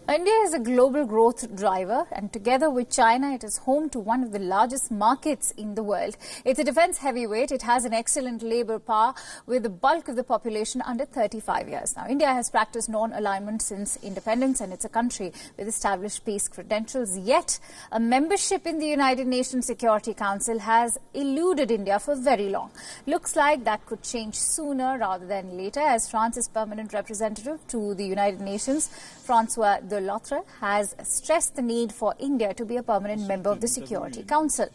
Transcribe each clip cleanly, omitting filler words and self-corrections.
India is a global growth driver, and together with China, it is home to one of the largest markets in the world. It's a defense heavyweight. It has an excellent labor power with the bulk of the population under 35 years. Now, India has practiced non-alignment since independence, and it's a country with established peace credentials. Yet, a membership in the United Nations Security Council has eluded India for very long. Looks like that could change sooner rather than later, as France's permanent representative to the United Nations, Francois de L'Autre, has stressed the need for India to be a permanent member of the Security Council.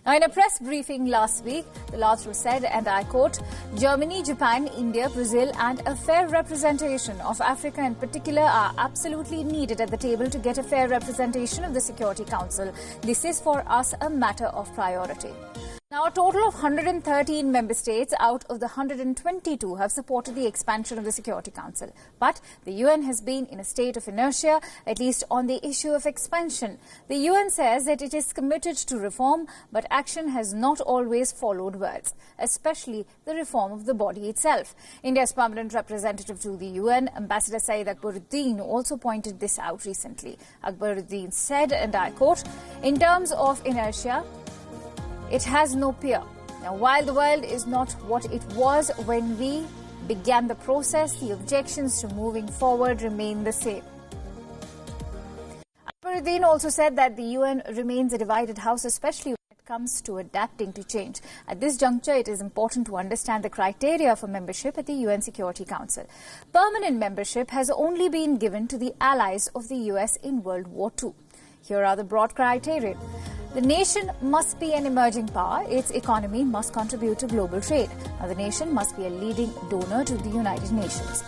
Now, in a press briefing last week, de L'Autre said, and I quote, "Germany, Japan, India, Brazil and a fair representation of Africa in particular are absolutely needed at the table to get a fair representation of the Security Council. This is for us a matter of priority." Now, a total of 113 member states out of the 122 have supported the expansion of the Security Council. But the UN has been in a state of inertia, at least on the issue of expansion. The UN says that it is committed to reform, but action has not always followed words, especially the reform of the body itself. India's permanent representative to the UN, Ambassador Saeed Akbaruddin, also pointed this out recently. Akbaruddin said, and I quote, "In terms of inertia, it has no peer. Now, while the world is not what it was when we began the process, the objections to moving forward remain the same." Akbaruddin also said that the UN remains a divided house, especially when it comes to adapting to change. At this juncture, it is important to understand the criteria for membership at the UN Security Council. Permanent membership has only been given to the allies of the US in World War II. Here are the broad criteria. The nation must be an emerging power. Its economy must contribute to global trade. Now, the nation must be a leading donor to the United Nations.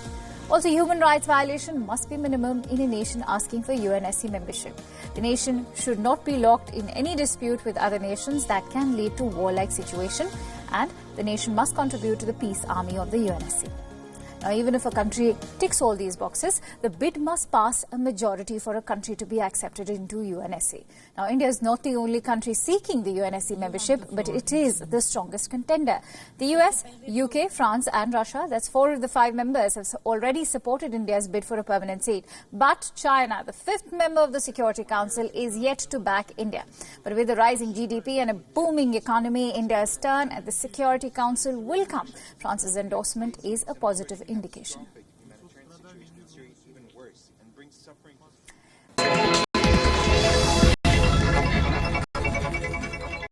Also, human rights violation must be minimum in a nation asking for UNSC membership. The nation should not be locked in any dispute with other nations that can lead to warlike situation, and the nation must contribute to the peace army of the UNSC. Now, even if a country ticks all these boxes, the bid must pass a majority for a country to be accepted into UNSC. Now, India is not the only country seeking the UNSC membership, but it is the strongest contender. The US, UK, France and Russia, that's 4 of the 5 members, have already supported India's bid for a permanent seat. But China, the 5th member of the Security Council, is yet to back India. But with a rising GDP and a booming economy, India's turn at the Security Council will come. France's endorsement is a positive indication.